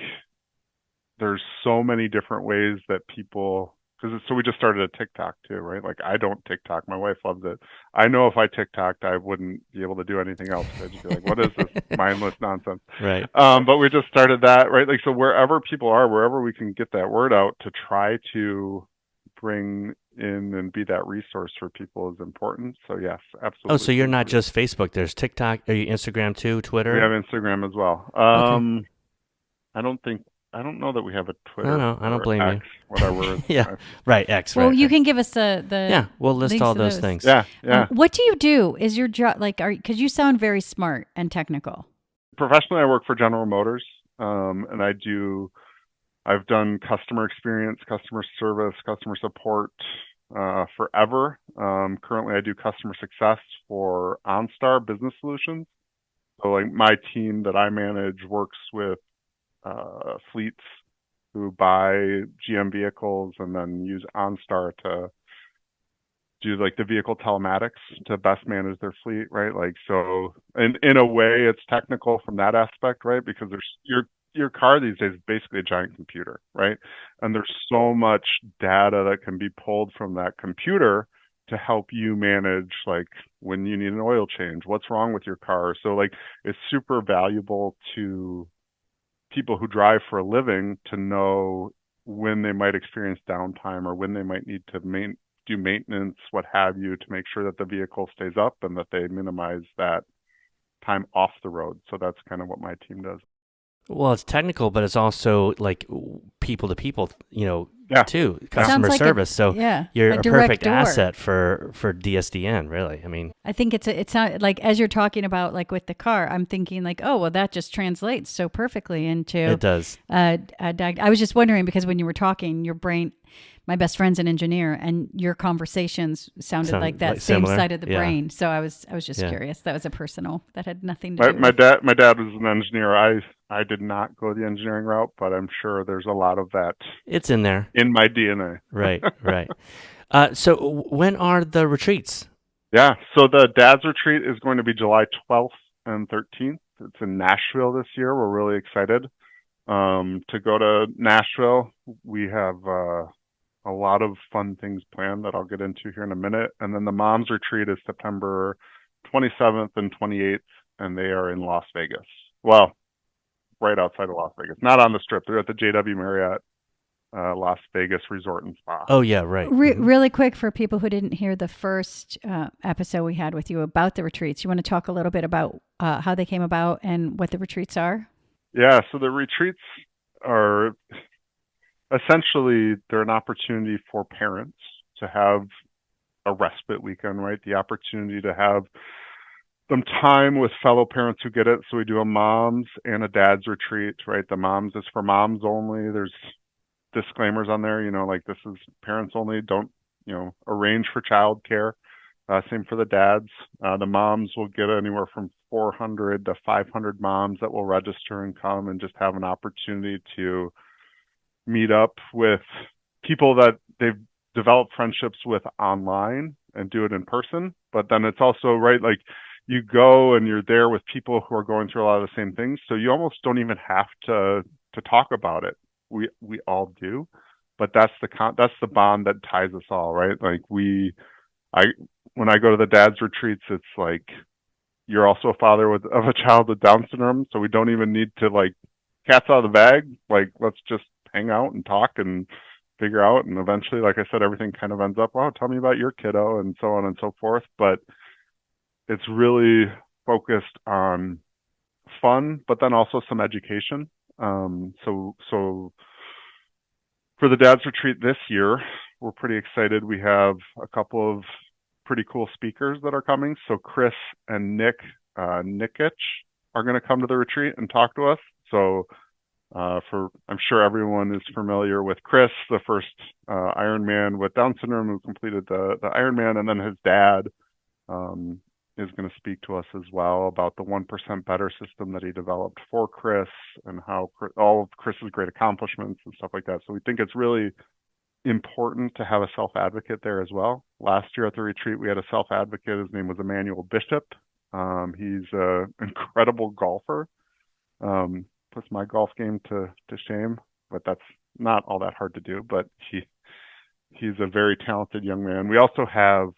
there's so many different ways that people, so we just started a TikTok too, right? Like, I don't TikTok. My wife loves it. I know if I TikToked, I wouldn't be able to do anything else. I'd just be like, what is this mindless nonsense? Right. But we just started that, right? Like, so wherever people are, wherever we can get that word out to try to bring in and be that resource for people is important. So yes, absolutely. Oh, so you're not just Facebook. There's TikTok. Are you Instagram too? Twitter? We have Instagram as well. Okay. I don't know that we have a Twitter. No, I don't blame X, you. Whatever. Yeah, right. X. Well, right. you can give us the Yeah, we'll list links all to those things. Yeah. What do you do? Is your job because you sound very smart and technical? Professionally, I work for General Motors, and I've done customer experience, customer service, customer support forever. Currently, I do customer success for OnStar Business Solutions. So, like, my team that I manage works with fleets who buy GM vehicles and then use OnStar to do like the vehicle telematics to best manage their fleet, right? Like, so in a way, it's technical from that aspect, right? Because there's your car these days is basically a giant computer, right? And there's so much data that can be pulled from that computer to help you manage, like, when you need an oil change, what's wrong with your car. So, like, it's super valuable to people who drive for a living to know when they might experience downtime or when they might need to do maintenance, what have you, to make sure that the vehicle stays up and that they minimize that time off the road. So that's kind of what my team does. Well, it's technical, but it's also like people to people, too, customer Sounds like service. You're a direct perfect door. asset for DSDN, really. I mean, I think it's not like, as you're talking about, like with the car, I'm thinking like, oh, well, that just translates so perfectly into it does. I was just wondering, because when you were talking, your brain, my best friend's an engineer, and your conversations sounded like that same similar. side of the Yeah. brain. So I was just Yeah. curious. That was a personal, that had nothing to do My with dad was an engineer. I did not go the engineering route, but I'm sure there's a lot of that It's in there. in my DNA. Right. So when are the retreats? Yeah, so the Dad's Retreat is going to be July 12th and 13th. It's in Nashville this year. We're really excited to go to Nashville. We have a lot of fun things planned that I'll get into here in a minute. And then the Mom's Retreat is September 27th and 28th, and they are in Las Vegas. Well, right outside of Las Vegas, not on the Strip. They're at the JW Marriott Las Vegas Resort and Spa. Oh yeah, right. Really quick for people who didn't hear the first episode we had with you about the retreats, you want to talk a little bit about how they came about and what the retreats are? Yeah, so the retreats are essentially they're an opportunity for parents to have a respite weekend, right? The opportunity to have some time with fellow parents who get it. So we do a mom's and a dad's retreat, right? The mom's is for moms only. There's disclaimers on there, like this is parents only. Don't, arrange for childcare. Same for the dads. The moms will get anywhere from 400 to 500 moms that will register and come and just have an opportunity to meet up with people that they've developed friendships with online and do it in person. But then it's also, right, like you go and you're there with people who are going through a lot of the same things. So you almost don't even have to talk about it. We all do, but that's the bond that ties us all, right? Like when I go to the dad's retreats, it's like you're also a father of a child with Down syndrome, so we don't even need to like cat's out of the bag. Like let's just hang out and talk and figure out, and eventually, like I said, everything kind of ends up, wow, tell me about your kiddo, and so on and so forth. But it's really focused on fun, but then also some education. So for the dad's retreat this year, we're pretty excited. We have a couple of pretty cool speakers that are coming. So Chris and Nick Nikich are going to come to the retreat and talk to us. So I'm sure everyone is familiar with Chris, the first Ironman with Down syndrome who completed the Ironman, and then his dad is going to speak to us as well about the 1% Better system that he developed for Chris and how all of Chris's great accomplishments and stuff like that. So we think it's really important to have a self-advocate there as well. Last year at the retreat, we had a self-advocate. His name was Emmanuel Bishop. He's an incredible golfer. Puts my golf game to shame, but that's not all that hard to do. But he's a very talented young man. We also have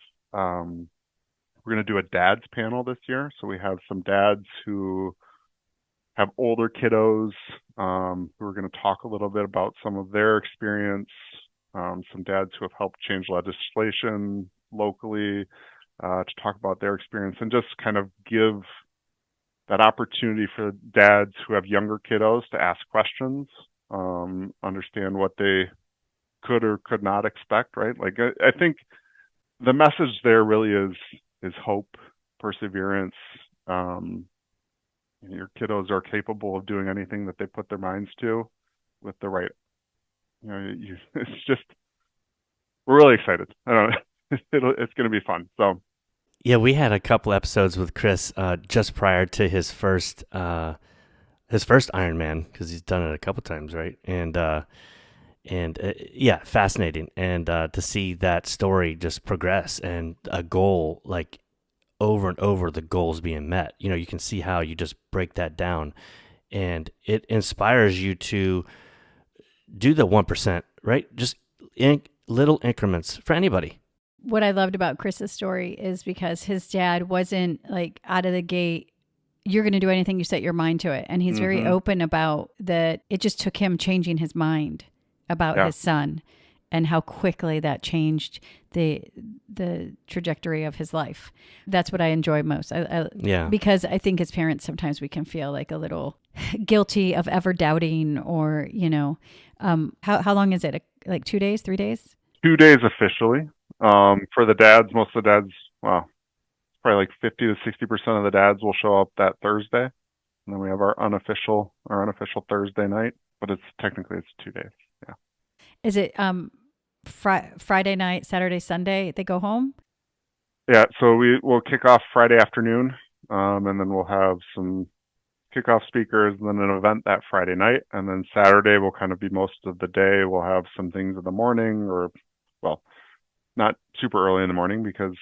we're going to do a dad's panel this year. So we have some dads who have older kiddos who are going to talk a little bit about some of their experience. Some dads who have helped change legislation locally to talk about their experience and just kind of give that opportunity for dads who have younger kiddos to ask questions, understand what they could or could not expect, right? Like I think the message there really is hope, perseverance. Your kiddos are capable of doing anything that they put their minds to with the right, it's just, we're really excited. I don't know. It's going to be fun. So Yeah, we had a couple episodes with Chris just prior to his first Ironman, because he's done it a couple times, right? And yeah, fascinating, and to see that story just progress and a goal, like over and over, the goals being met. You can see how you just break that down, and it inspires you to do the 1%, right? Just in little increments for anybody. What I loved about Chris's story is because his dad wasn't like out of the gate, you're going to do anything you set your mind to it. And he's very open about that. It just took him changing his mind about his son and how quickly that changed the trajectory of his life. That's what I enjoy most. Because I think as parents, sometimes we can feel like a little guilty of ever doubting or, how long is it? Like 2 days, 3 days? 2 days officially. For the dads, most of the dads, well, probably like 50 to 60% of the dads will show up that Thursday. And then we have our unofficial Thursday night, but it's 2 days. Yeah. Is it Friday night, Saturday, Sunday, they go home? Yeah. So we'll kick off Friday afternoon, and then we'll have some kickoff speakers and then an event that Friday night. And then Saturday will kind of be most of the day. We'll have some things in the morning not super early in the morning because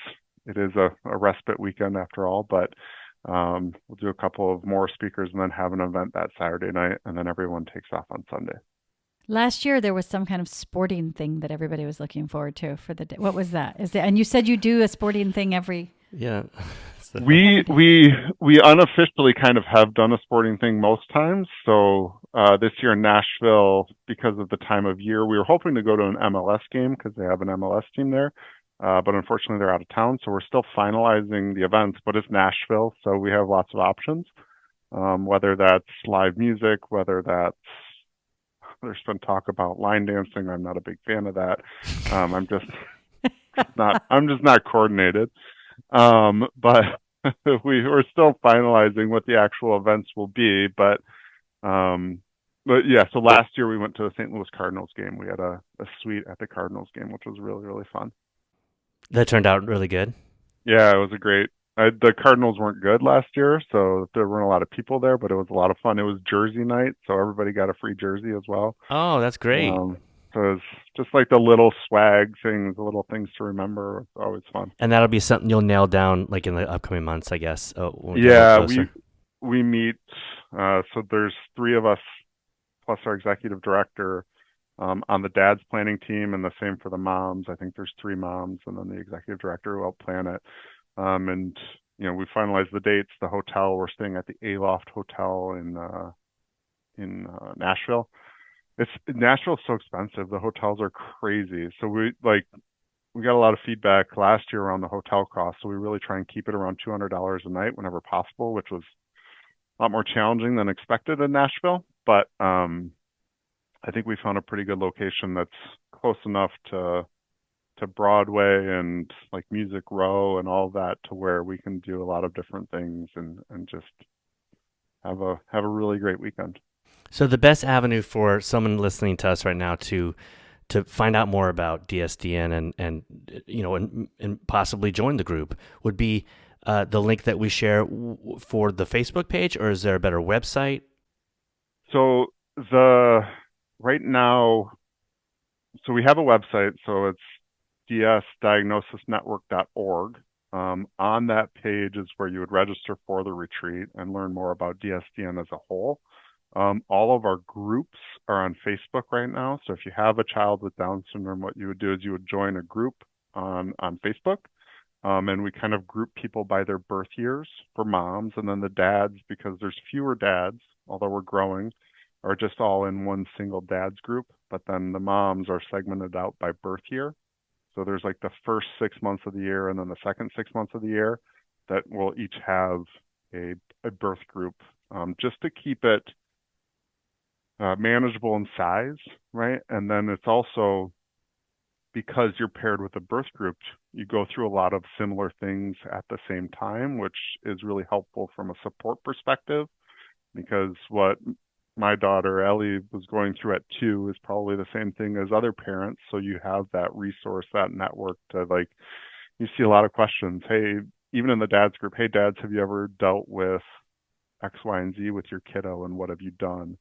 it is a respite weekend after all, but we'll do a couple of more speakers and then have an event that Saturday night, and then everyone takes off on Sunday. Last year there was some kind of sporting thing that everybody was looking forward to for the day. What was that? Is that, and you said you do a sporting thing every Yeah. So- We unofficially kind of have done a sporting thing most times. So this year in Nashville, because of the time of year, we were hoping to go to an MLS game because they have an MLS team there. But unfortunately, they're out of town, so we're still finalizing the events. But it's Nashville, so we have lots of options. Whether that's live music, whether that's there's been talk about line dancing. I'm not a big fan of that. I'm just not coordinated. But we're still finalizing what the actual events will be. But yeah, so last year we went to the St. Louis Cardinals game. We had a suite at the Cardinals game, which was really, really fun. That turned out really good. Yeah, it was a great. The Cardinals weren't good last year, so there weren't a lot of people there, but it was a lot of fun. It was jersey night, so everybody got a free jersey as well. Oh, that's great. So it was just like the little swag things, the little things to remember. It's always fun. And that'll be something you'll nail down like in the upcoming months, I guess. When we get a Yeah, little closer. we meet. So there's three of us plus our executive director on the dad's planning team, and the same for the moms. I think there's three moms, and then the executive director who helped plan it. And we finalized the dates. The hotel, we're staying at the Aloft Hotel in Nashville. Nashville's so expensive. The hotels are crazy. So we got a lot of feedback last year around the hotel cost. So we really try and keep it around $200 a night whenever possible, which was a lot more challenging than expected in Nashville. But I think we found a pretty good location that's close enough to Broadway and like Music Row and all that, to where we can do a lot of different things and just have a really great weekend. So the best avenue for someone listening to us right now to find out more about DSDN and possibly join the group would be the link that we share for the Facebook page, or is there a better website? So right now, so we have a website, so it's dsdiagnosisnetwork.org. On that page is where you would register for the retreat and learn more about DSDN as a whole. All of our groups are on Facebook right now. So if you have a child with Down syndrome, what you would do is you would join a group on Facebook. And we kind of group people by their birth years for moms, and then the dads, because there's fewer dads, although we're growing, are just all in one single dads group. But then the moms are segmented out by birth year. So there's like the first 6 months of the year and then the second 6 months of the year that will each have a birth group, just to keep it manageable in size, right? And then it's also, because you're paired with a birth group, you go through a lot of similar things at the same time, which is really helpful from a support perspective, because what my daughter Ellie was going through at 2 is probably the same thing as other parents. So you have that resource, that network to, like, you see a lot of questions. Hey, even in the dads group, hey dads, have you ever dealt with X, Y, and Z with your kiddo, and what have you done?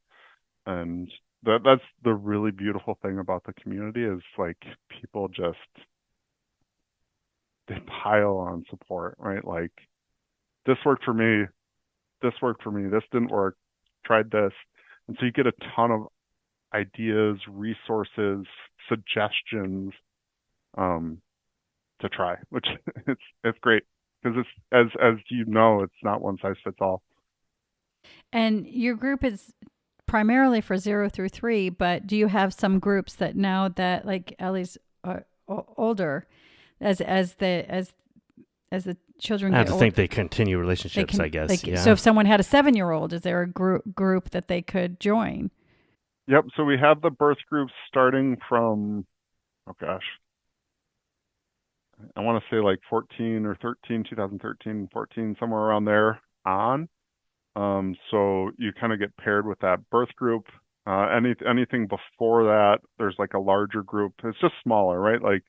And that's the really beautiful thing about the community, is like people just, they pile on support, right? Like, this worked for me, this worked for me, this didn't work, tried this. And so you get a ton of ideas, resources, suggestions to try, which it's great, because it's, as you know, it's not one size fits all. And your group is primarily for 0 through 3, but do you have some groups that, now that like Ellie's older, as the children I get have to older, think they continue relationships, I guess. Yeah. So if someone had a 7-year-old, is there a group that they could join? Yep. So we have the birth groups starting from, oh gosh, I want to say like 14 or 13, 2013, 14, somewhere around there on. So you kind of get paired with that birth group. Anything before that, there's like a larger group. It's just smaller, right? Like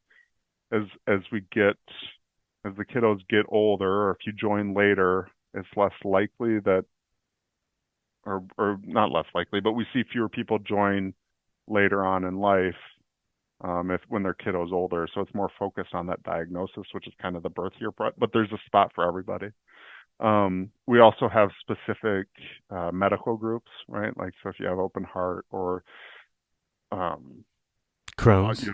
as the kiddos get older, or if you join later, it's less likely that, or not less likely, but we see fewer people join later on in life. if when their kiddo's older. So it's more focused on that diagnosis, which is kind of the birth year, but there's a spot for everybody. We also have specific medical groups, right? Like, so if you have open heart or um, Crohn's.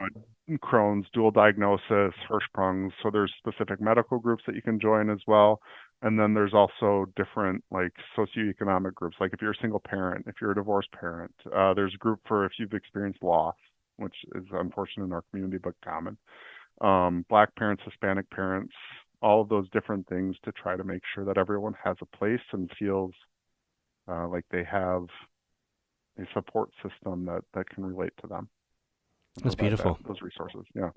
Crohn's, dual diagnosis, Hirschsprung's. So there's specific medical groups that you can join as well. And then there's also different like socioeconomic groups. Like if you're a single parent, if you're a divorced parent, there's a group for if you've experienced loss, which is unfortunate in our community but common. Black parents, Hispanic parents, all of those different things to try to make sure that everyone has a place and feels like they have a support system that can relate to them. That's beautiful. Those resources, yeah.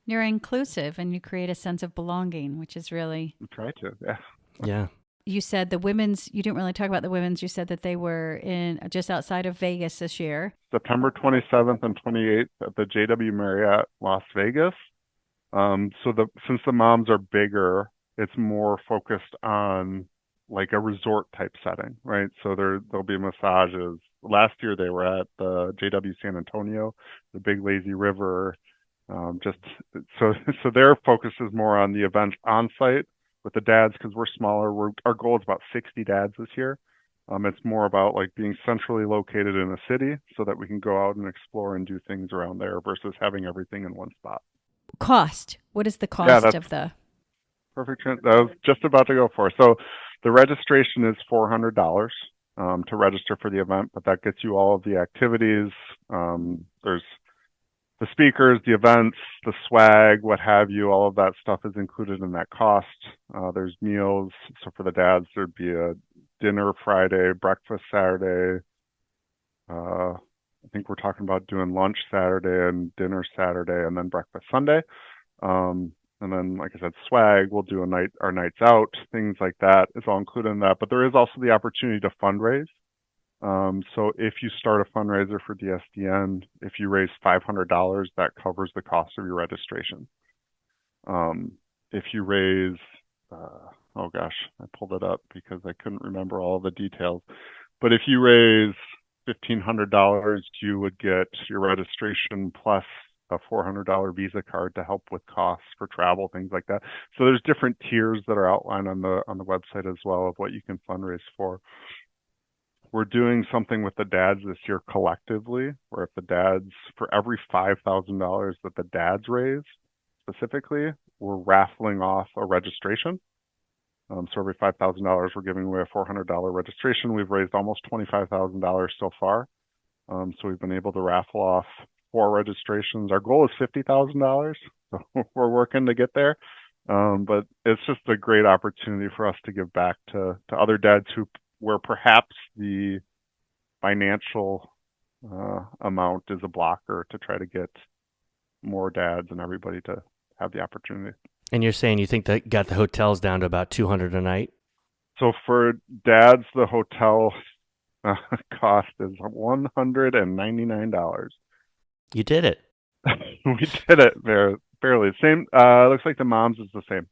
You're inclusive and you create a sense of belonging, which is really. We try to, yeah. Yeah. You said the women's, you didn't really talk about the women's. You said that they were in just outside of Vegas this year. September 27th and 28th at the JW Marriott, Las Vegas. Since the moms are bigger, it's more focused on like a resort type setting, right? So there'll be massages. Last year they were at the JW San Antonio, the big lazy river. Just so their focus is more on the event on site with the dads because we're smaller. Our goal is about 60 dads this year. It's more about like being centrally located in a city so that we can go out and explore and do things around there versus having everything in one spot. Cost. What is the cost of the? Perfect. That was just about to go for. So the registration is $400 to register for the event, but that gets you all of the activities. There's the speakers, the events, the swag, what have you. All of that stuff is included in that cost. There's meals. So for the dads, there'd be a dinner Friday, breakfast Saturday. I think we're talking about doing lunch Saturday and dinner Saturday and then breakfast Sunday. And then, like I said, swag, we'll do our nights out, things like that is all included in that. But there is also the opportunity to fundraise. So if you start a fundraiser for DSDN, if you raise $500, that covers the cost of your registration. If you raise, oh gosh, I pulled it up because I couldn't remember all the details. But if you raise $1,500, you would get your registration plus a $400 Visa card to help with costs for travel, things like that. So there's different tiers that are outlined on the website as well of what you can fundraise for. We're doing something with the dads this year collectively, where if the dads, for every $5,000 that the dads raise specifically, we're raffling off a registration. So every $5,000, we're giving away a $400 registration. We've raised almost $25,000 so far. So we've been able to raffle off 4 registrations. Our goal is $50,000, so we're working to get there. But it's just a great opportunity for us to give back to other dads where perhaps the financial amount is a blocker to try to get more dads and everybody to have the opportunity. And you're saying you think that got the hotels down to about $200 a night? So for dads, the hotel cost is $199. You did it. We did it barely. Same. Looks like the moms is the same.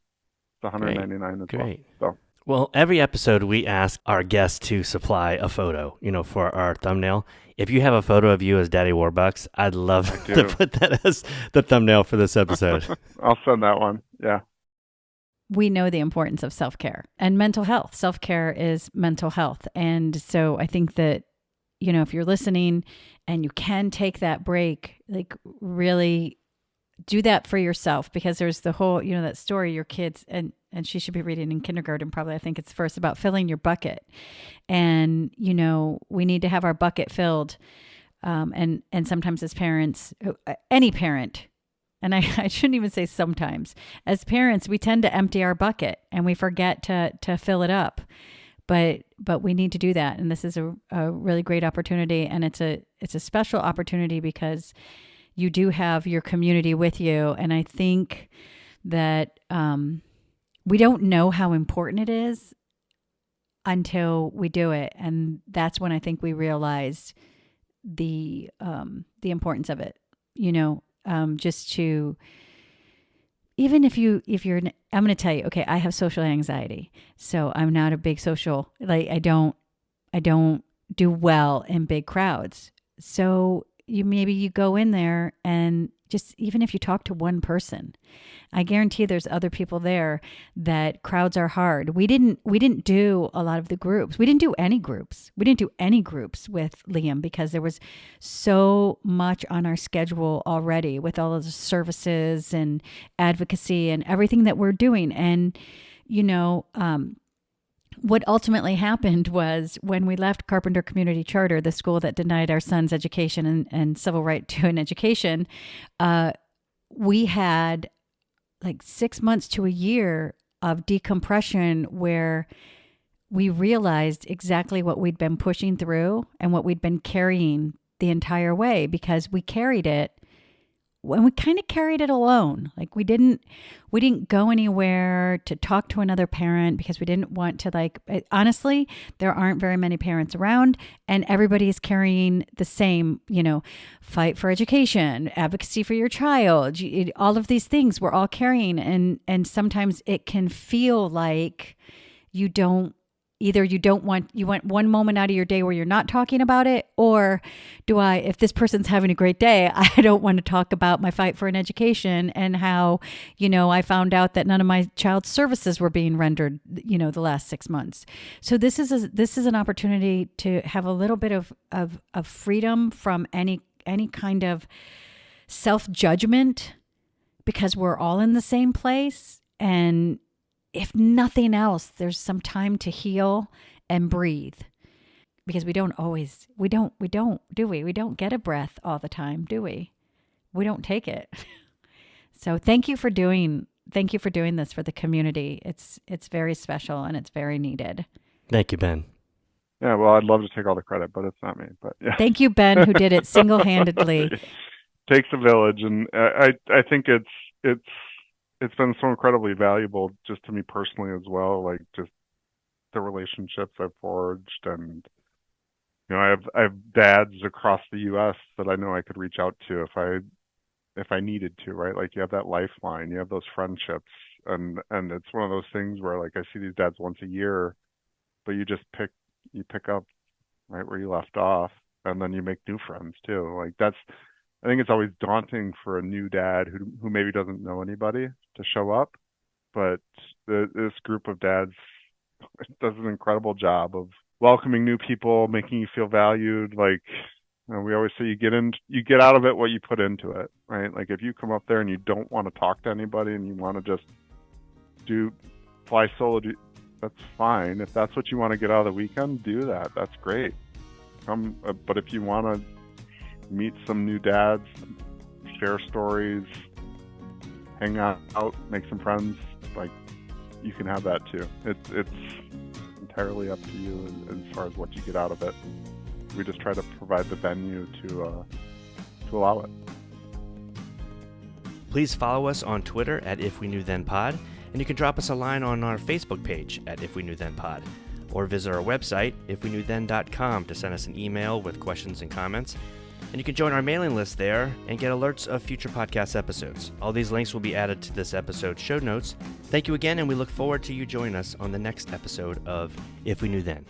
It's $199 as Great. well. So. Well, every episode we ask our guests to supply a photo, for our thumbnail. If you have a photo of you as Daddy Warbucks, I'd love to put that as the thumbnail for this episode. I'll send that one. Yeah. We know the importance of self-care and mental health. Self-care is mental health. And so I think that, if you're listening and you can take that break, like really do that for yourself, because there's the whole, that story, your kids, and she should be reading in kindergarten, probably. I think it's first about filling your bucket. And, we need to have our bucket filled. And sometimes as parents, any parent, and I shouldn't even say sometimes, as parents, we tend to empty our bucket and we forget to fill it up. But we need to do that. And this is a really great opportunity. And it's a special opportunity because you do have your community with you. And I think that we don't know how important it is until we do it. And that's when I think we realized the importance of it, just to, even if you're, I'm going to tell you, okay, I have social anxiety. So I'm not a big social, I don't do well in big crowds. So you go in there and Just even if you talk to one person, I guarantee there's other people there that crowds are hard. We didn't do a lot of the groups. We didn't do any groups. We didn't do any groups with Liam because there was so much on our schedule already with all of the services and advocacy and everything that we're doing. And, what ultimately happened was when we left Carpenter Community Charter, the school that denied our sons education and civil right to an education, we had like 6 months to a year of decompression where we realized exactly what we'd been pushing through and what we'd been carrying the entire way, because we carried it and we kind of carried it alone. Like we didn't go anywhere to talk to another parent because we didn't want to, honestly, there aren't very many parents around and everybody's carrying the same, fight for education, advocacy for your child, all of these things we're all carrying. And sometimes it can feel like you want one moment out of your day where you're not talking about it, or if this person's having a great day, I don't want to talk about my fight for an education and how, I found out that none of my child's services were being rendered, the last 6 months. So this is an opportunity to have a little bit of freedom from any kind of self-judgment, because we're all in the same place. And if nothing else, there's some time to heal and breathe, because we don't get a breath all the time, do we? We don't take it. So thank you for doing this for the community. It's very special and it's very needed. Thank you, Ben. Yeah, well, I'd love to take all the credit, but it's not me. But yeah. Thank you, Ben, who did it single-handedly. Takes a village, and I think it's been so incredibly valuable just to me personally as well, like just the relationships I've forged. And I have dads across the US that I know I could reach out to if I needed to, right? Like you have that lifeline, you have those friendships, and it's one of those things where like I see these dads once a year, but you pick up right where you left off, and then you make new friends too. Like I think it's always daunting for a new dad who maybe doesn't know anybody to show up, but this group of dads does an incredible job of welcoming new people, making you feel valued. Like we always say, you get out of it what you put into it, right? Like if you come up there and you don't want to talk to anybody and you want to just fly solo, that's fine. If that's what you want to get out of the weekend, do that. That's great. But if you want to meet some new dads, share stories, hang out, make some friends, like you can have that too. It's entirely up to you as far as what you get out of it. We just try to provide the venue to allow it. Please follow us on Twitter at If We Knew Then Pod, and you can drop us a line on our Facebook page at If We Knew Then Pod, or visit our website, ifweknewthen.com, to send us an email with questions and comments. And you can join our mailing list there and get alerts of future podcast episodes. All these links will be added to this episode's show notes. Thank you again, and we look forward to you joining us on the next episode of If We Knew Then.